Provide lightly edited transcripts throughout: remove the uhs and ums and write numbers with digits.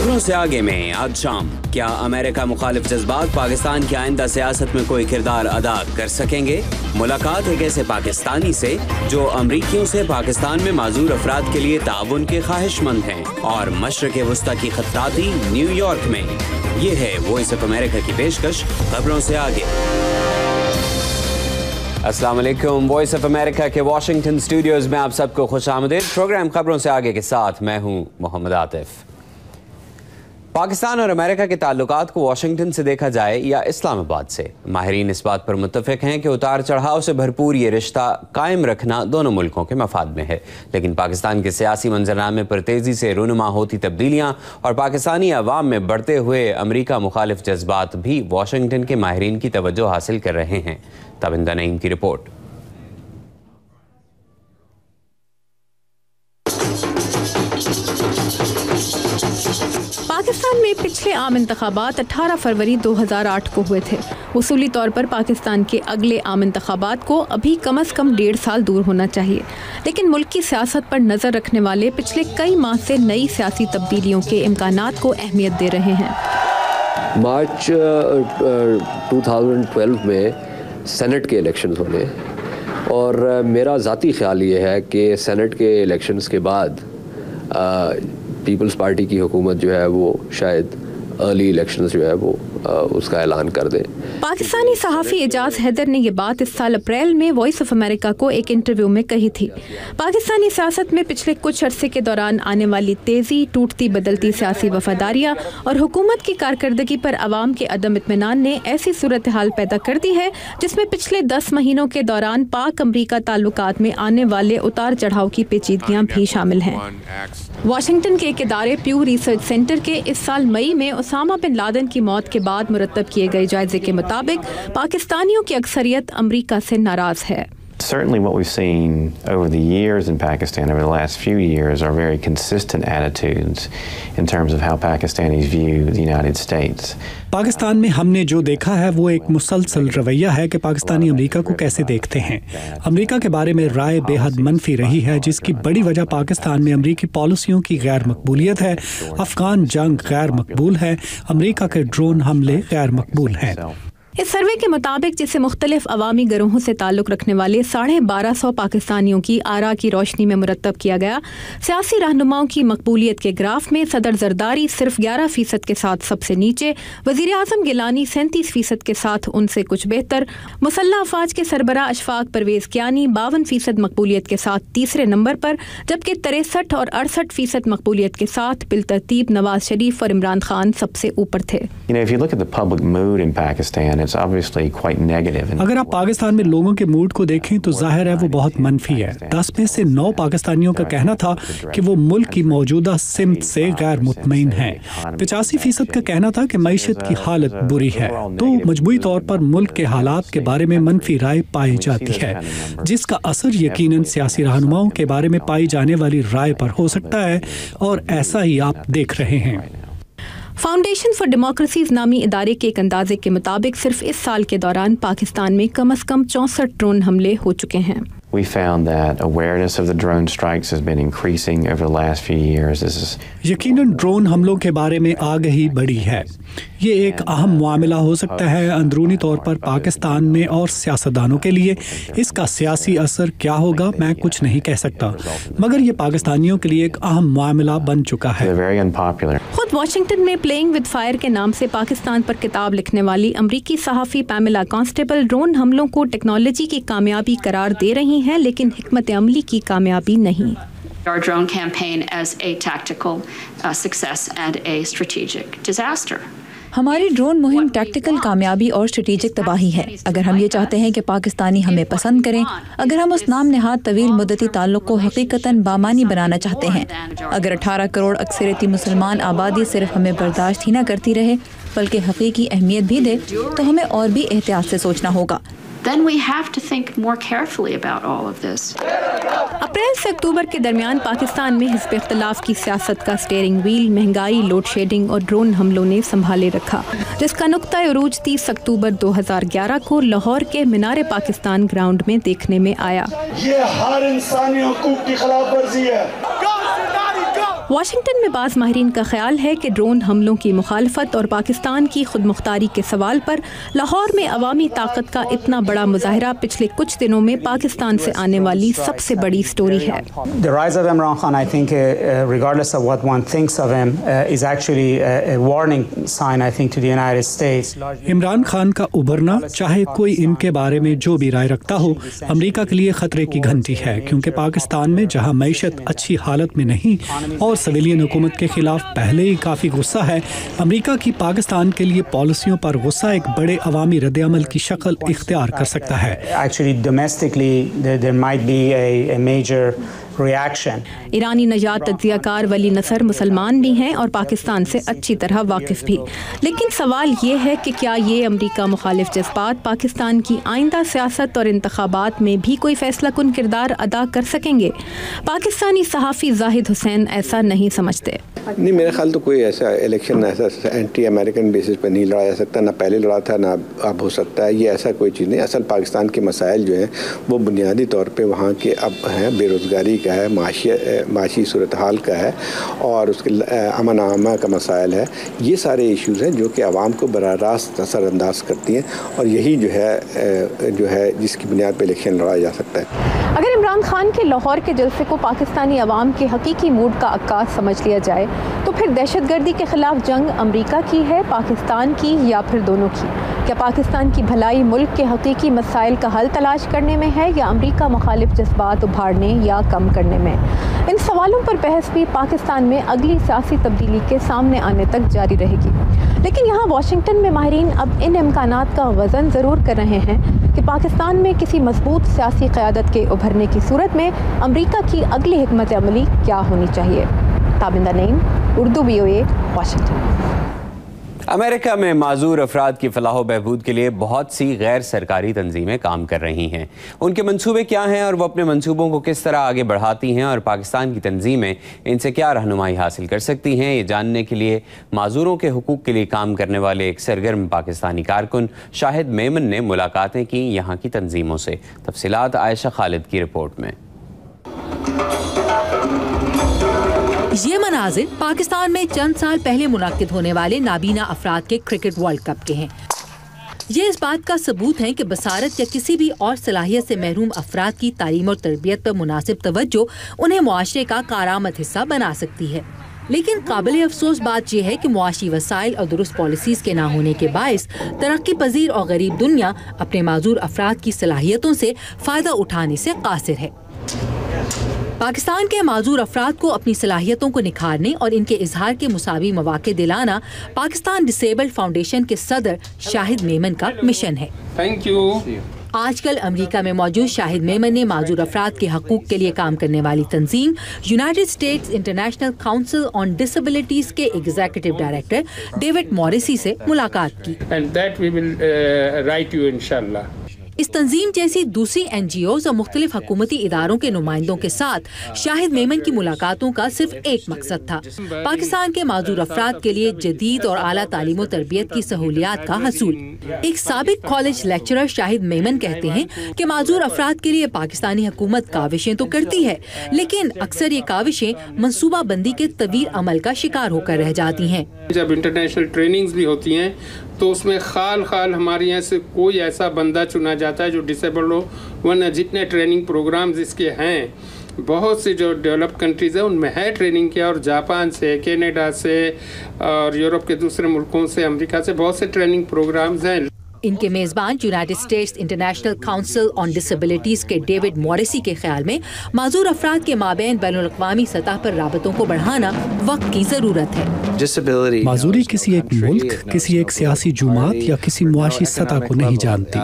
खबरों से आगे में आज शाम, क्या अमेरिका मुखालिफ जज्बात पाकिस्तान की आइंदा सियासत में कोई किरदार अदा कर सकेंगे? मुलाकात एक ऐसे पाकिस्तानी से जो अमरीकियों से पाकिस्तान में माजूर अफराद के लिए ताउन के ख्वाहिशमंद हैं, और मशरक़ वस्ता की खत्ताती न्यूयॉर्क में। ये है वॉइस ऑफ अमेरिका की पेशकश खबरों से आगे। अस्सलाम वालेकुम। वॉइस ऑफ अमेरिका के वाशिंगटन स्टूडियोज में आप सबको खुशामदीद। प्रोग्राम खबरों से आगे के साथ मैं हूं मोहम्मद आतिफ। पाकिस्तान और अमेरिका के ताल्लुकात को वाशिंगटन से देखा जाए या इस्लामाबाद से, माहिरीन इस बात पर मुत्तफिक हैं कि उतार चढ़ाव से भरपूर ये रिश्ता कायम रखना दोनों मुल्कों के मफाद में है। लेकिन पाकिस्तान के सियासी मंजरनामे पर तेज़ी से रूनुमा होती तब्दीलियाँ और पाकिस्तानी अवाम में बढ़ते हुए अमरीका मुखालिफ जज्बात भी वाशिंगटन के माहिरीन की तवज्जो हासिल कर रहे हैं। तबिंदा नईम की रिपोर्ट। पाकिस्तान में पिछले आम इंतखाबात 18 फरवरी 2008 को हुए थे। उसूली तौर पर पाकिस्तान के अगले आम इंतखाबात को अभी कम से कम 1.5 साल दूर होना चाहिए, लेकिन मुल्क की सियासत पर नज़र रखने वाले पिछले कई माह से नई सियासी तब्दीलियों के इम्कानात को अहमियत दे रहे हैं। मार्च 2012 में सेनेट के इलेक्शंस होने, और मेरा ज़ाती ख्याल ये है कि सेनेट के इलेक्शंस के बाद पीपल्स पार्टी की हुकूमत जो है वो शायद अर्ली इलेक्शंस जो है वो उसका ऐलान कर दे। पाकिस्तानी सहाफ़ी एजाज हैदर ने यह बात इस साल अप्रैल में वॉइस ऑफ अमेरिका को एक इंटरव्यू में कही थी। पाकिस्तानी सियासत में पिछले कुछ अरसे के दौरान आने वाली तेज़ी, टूटती बदलती सियासी वफादारियाँ और हुकूमत की कारकर्दगी पर आवाम के अदम इत्मीनान ने ऐसी सूरत हाल पैदा कर दी है जिसमें पिछले 10 महीनों के दौरान पाक अमरीका ताल्लुकात में आने वाले उतार चढ़ाव की पेचीदगियाँ भी शामिल हैं। वाशिंगटन के एक इदारे प्यू रिसर्च सेंटर के इस साल मई में उसामा बिन लादेन की मौत के बाद मुरतब किए गए जायजे के मुताबिक पाकिस्तानियों की अक्सरियत अमरीका से नाराज है। Certainly what we've seen over the years in Pakistan, over the last few years, are very consistent attitudes in terms of how Pakistanis view the United States. Pakistan में हमने जो देखा है वो एक मुसलसल रवैया है कि पाकिस्तानी अमेरिका को कैसे देखते हैं। अमेरिका के बारे में राय बेहद मनफी रही है, जिसकी बड़ी वजह पाकिस्तान में अमेरिकी पॉलिसियों की गैर मकबूलियत है। अफगान जंग गैर मकबूल है, अमेरिका के ड्रोन हमले गैर मकबूल हैं। इस सर्वे के मुताबिक, जिसे मुख्तलिफ अवामी गिरोहों से ताल्लुक़ रखने वाले 1250 पाकिस्तानियों की आरा की रोशनी में मुरतब किया गया, सियासी रहनुमाओं की मकबूलियत के ग्राफ में सदर जरदारी सिर्फ 11% के साथ सबसे नीचे, वज़ीर आज़म गिलानी 37% के साथ उनसे कुछ बेहतर, मुसल्लह अफवाज के सरबराह अशफाक परवेज़ कियानी 52% मकबूलियत के साथ तीसरे नंबर पर, जबकि 63 और 68% मकबूलियत के साथ बिलतरतीब नवाज शरीफ और इमरान खान सबसे ऊपर थे। अगर आप पाकिस्तान में लोगों के मूड को देखें तो जाहिर है वो बहुत मनफी है। 10 में से 9 पाकिस्तानियों का कहना था कि वो मुल्क की मौजूदा सिमत से गैर मुतमईन हैं। 85% का कहना था कि मईशत की हालत बुरी है। तो मजमूई तौर पर मुल्क के हालात के बारे में मनफी राय पाई जाती है, जिसका असर यकीनन सियासी रहनुमाओं के बारे में पाई जाने वाली राय पर हो सकता है, और ऐसा ही आप देख रहे हैं। फाउंडेशन फॉर डेमोक्रेसीज नामी इदारे के एक अंदाजे के मुताबिक सिर्फ इस साल के दौरान पाकिस्तान में कम से कम 64 ड्रोन हमले हो चुके हैं। We found that awareness of the drone strikes has been increasing over the last few years. यकीनन ड्रोन हमलों के बारे में आगाही बढ़ी है। ये एक अहम मामला हो सकता है अंदरूनी तौर पर पाकिस्तान में और सियासतदानों के लिए। इसका सियासी असर क्या होगा मैं कुछ नहीं कह सकता, मगर ये पाकिस्तानियों के लिए एक अहम मामला बन चुका है। खुद वाशिंगटन में प्लेइंग विद फायर के नाम से पाकिस्तान पर किताब लिखने वाली अमरीकी सहाफ़ी पैमेला कांस्टेबल ड्रोन हमलों को टेक्नोलॉजी की कामयाबी करार दे रही हैं, लेकिन हिकमत अमली की कामयाबी नहीं। Our drone campaign as a tactical success and a strategic disaster. हमारी ड्रोन मुहिम टैक्टिकल कामयाबी और स्ट्रेटेजिक तबाही है। अगर हम ये चाहते हैं कि पाकिस्तानी हमें पसंद करें, अगर हम उस नाम नहाद तवील मुद्दती ताल्लुक़ को हकीकतन बामानी बनाना चाहते हैं, अगर 18 करोड़ अक्सरियती मुसलमान आबादी सिर्फ हमें बर्दाश्त ही न करती रहे बल्कि हकीकी अहमियत भी दे, तो हमें और भी एहतियात से सोचना होगा। Then we have to think more carefully about all of this. अप्रैल से अक्टूबर के दरमियान पाकिस्तान में हिज़्ब इख्तिलाफ की सियासत का स्टीयरिंग व्हील महंगाई, लोड शेडिंग और ड्रोन हमलों ने संभाले रखा, जिसका नुक्ता उरूज 30 अक्टूबर 2011 को लाहौर के मीनार पाकिस्तान ग्राउंड में देखने में आया। ये हर इंसानी हकूक की खिलाफ वर्जी है। واشنگٹن میں بعض ماہرین کا خیال ہے کہ ڈرون حملوں کی مخالفت اور پاکستان کی خود مختاری کے سوال پر لاہور میں عوامی طاقت کا اتنا بڑا مظاہرہ پچھلے کچھ دنوں میں پاکستان سے آنے والی سب سے بڑی سٹوری ہے. The rise of Imran Khan, I think, regardless of what one thinks of him, is actually a warning sign, I think, to the United States. Imran Khan کا ابھرنا، چاہے کوئی ان کے بارے میں جو بھی رائے رکھتا ہو، امریکہ کے لیے خطرے کی گھنٹی ہے، کیونکہ پاکستان میں جہاں معیشت اچھی حالت میں نہیں اور سویلین حکومت کے خلاف پہلے ہی کافی غصہ ہے، امریکہ کی پاکستان کے لیے پالیسیوں پر غصہ ایک بڑے عوامی رد عمل کی شکل اختیار کر سکتا ہے. Actually, domestically, there might be a major reaction. ایرانی نژاد تجزیہ کار ولی نصر مسلمان بھی ہیں اور پاکستان سے اچھی طرح واقف بھی، لیکن سوال یہ ہے کہ کیا یہ امریکہ مخالف جذبات پاکستان کی آئندہ سیاست اور انتخابات میں بھی کوئی فیصلہ کن کردار ادا کر سکیں گے؟ پاکستانی صحافی زاہد حسین ایسا نہیں سمجھتے. نہیں، میرا خیال تو کوئی ایسا الیکشن ایسا اینٹی امریکن بیسس پہ نہیں لڑا جا سکتا، نہ پہلے لڑا تھا نہ اب ہو سکتا ہے. یہ ایسا کوئی چیز نہیں. اصل پاکستان کے مسائل جو ہیں وہ بنیادی طور پہ وہاں کے اب ہیں، بے روزگاری کا ہے، معاشی صورتحال کا ہے، اور اس کے امن عامہ کا مسائل ہے. یہ سارے ایشوز ہیں جو کہ عوام کو براہ راست اثر انداز کرتی ہیں، اور یہی جو ہے جس کی بنیاد پہ الیکشن لڑا جا سکتا ہے. اگر عمران خان کے لاہور کے جلسے کو پاکستانی عوام کے حقیقی موڈ کا عکاس سمجھ لیا جائے تو پھر دہشت گردی کے خلاف جنگ امریکہ کی ہے، پاکستان کی، یا پھر دونوں کی؟ کیا پاکستان کی بھلائی ملک کے حقیقی مسائل کا حل تلاش کرنے میں ہے، یا امریکہ مخالف جذبات ابھارنے یا کم کرنے میں؟ ان سوالوں پر بحث بھی پاکستان میں اگلی سیاسی تبدیلی کے سامنے آنے تک جاری رہے گی. لیکن یہاں واشنگٹن میں ماہرین اب ان امکانات کا وزن ضرور کر رہے ہیں کہ پاکستان میں کسی مضبوط سیاسی قیادت کے ابھرنے کی صورت میں امریکہ کی اگلی حکمت عملی کیا ہونی چاہیے. تابندہ نعیم، اردو VOA، واشنگٹن. امریکہ میں معذور افراد کی فلاح و بہبود کے لیے بہت سی غیر سرکاری تنظیمیں کام کر رہی ہیں. ان کے منصوبے کیا ہیں اور وہ اپنے منصوبوں کو کس طرح آگے بڑھاتی ہیں، اور پاکستان کی تنظیمیں ان سے کیا رہنمائی حاصل کر سکتی ہیں، یہ جاننے کے لیے معذوروں کے حقوق کے لیے کام کرنے والے ایک سرگرم پاکستانی کارکن شاہد میمن نے ملاقاتیں کی یہاں کی تنظیموں سے. تفصیلات عائشہ خالد کی رپورٹ میں. یہ مناظر پاکستان میں چند سال پہلے منعقد ہونے والے نابینا افراد کے کرکٹ ورلڈ کپ کے ہیں. یہ اس بات کا ثبوت ہے کہ بصارت یا کسی بھی اور صلاحیت سے محروم افراد کی تعلیم اور تربیت پر مناسب توجہ انہیں معاشرے کا کارآمد حصہ بنا سکتی ہے. لیکن قابل افسوس بات یہ ہے کہ معاشی وسائل اور درست پالیسیز کے نہ ہونے کے باعث ترقی پذیر اور غریب دنیا اپنے معذور افراد کی صلاحیتوں سے فائدہ اٹھانے سے قاصر ہے. پاکستان کے معذور افراد کو اپنی صلاحیتوں کو نکھارنے اور ان کے اظہار کے مساوی مواقع دلانا پاکستان ڈسیبلڈ فاؤنڈیشن کے صدر شاہد میمن کا مشن ہے. آج کل امریکہ میں موجود شاہد میمن نے معذور افراد کے حقوق کے لیے کام کرنے والی تنظیم یونائیٹڈ اسٹیٹس انٹرنیشنل کاؤنسل آن ڈسیبلٹیز کے ایگزیکٹو ڈائریکٹر ڈیوڈ موریسی سے ملاقات کی. اس تنظیم جیسی دوسری NGOs اور مختلف حکومتی اداروں کے نمائندوں کے ساتھ شاہد میمن کی ملاقاتوں کا صرف ایک مقصد تھا: پاکستان کے معذور افراد کے لیے جدید اور اعلیٰ تعلیم و تربیت کی سہولیات کا حصول. ایک سابق کالج لیکچرر شاہد میمن کہتے ہیں کہ معذور افراد کے لیے پاکستانی حکومت کاوشیں تو کرتی ہے، لیکن اکثر یہ کاوشیں منصوبہ بندی کے طویل عمل کا شکار ہو کر رہ جاتی ہیں. جب انٹرنیشنل ٹریننگز بھی ہوتی ہیں تو اس میں خال ہمارے یہاں سے کوئی ایسا بندہ چنا جاتا ہے جو ڈسیبل ہو، ورنہ جتنے ٹریننگ پروگرامز اس کے ہیں بہت سی جو ڈیولپ کنٹریز ہیں ان میں ہے ٹریننگ کیا، اور جاپان سے، کینیڈا سے اور یورپ کے دوسرے ملکوں سے، امریکہ سے بہت سے ٹریننگ پروگرامز ہیں. ان کے میزبان یونائیٹڈ اسٹیٹس انٹرنیشنل کاؤنسل آن ڈسیبلٹیز کے ڈیوڈ موریسی کے خیال میں معذور افراد کے مابین بین الاقوامی سطح پر رابطوں کو بڑھانا وقت کی ضرورت ہے. معذوری کسی ایک ملک، کسی ایک سیاسی جماعت یا کسی معاشی سطح کو نہیں جانتی.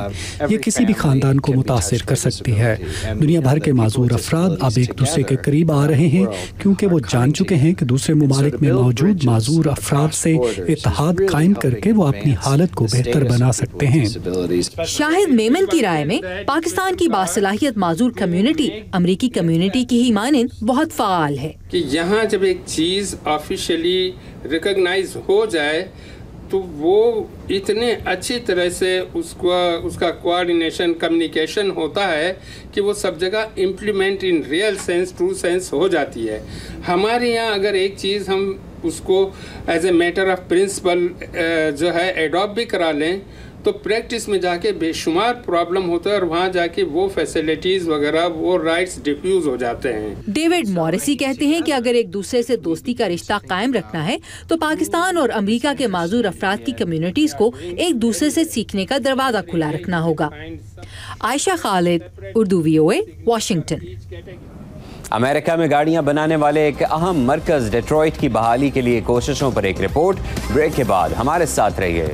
یہ کسی بھی خاندان کو متاثر کر سکتی ہے. دنیا بھر کے معذور افراد اب ایک دوسرے کے قریب آ رہے ہیں کیونکہ وہ جان چکے ہیں کہ دوسرے ممالک میں موجود معذور افراد سے اتحاد قائم کر کے وہ اپنی حالت کو بہتر بنا سکتے ہیں. شاہد میمن کی رائے میں پاکستان کی باصلاحیت معذور کمیونٹی امریکی کمیونٹی کی ہی مانند بہت فعال ہے کہ یہاں جب ایک چیز آفیشلی ریکگنائز ہو جائے तो वो इतने अच्छी तरह से उसका कोऑर्डिनेशन कम्युनिकेशन होता है कि वो सब जगह implement in real sense true sense हो जाती है। हमारे यहाँ अगर एक चीज़ हम उसको as a matter of principle जो है एडॉप्ट भी करा लें तो प्रैक्टिस में जाके बेशुमार प्रॉब्लम होता है और वहाँ जाके वो फैसिलिटीज वगैरह वो राइट्स डिफ्यूज हो जाते हैं। डेविड मॉरिसी कहते हैं कि अगर एक दूसरे से दोस्ती का रिश्ता कायम रखना है तो पाकिस्तान और अमेरिका के माजूर अफराद की कम्युनिटीज को एक दूसरे से सीखने का दरवाजा खुला रखना होगा। Ayesha Khalid, Urdu VOA, Washington. America में गाड़ियां बनाने वाले एक अहम मरकज डेट्रॉइट की बहाली के लिए कोशिशों पर एक रिपोर्ट। ब्रेक के बाद हमारे साथ रहिए।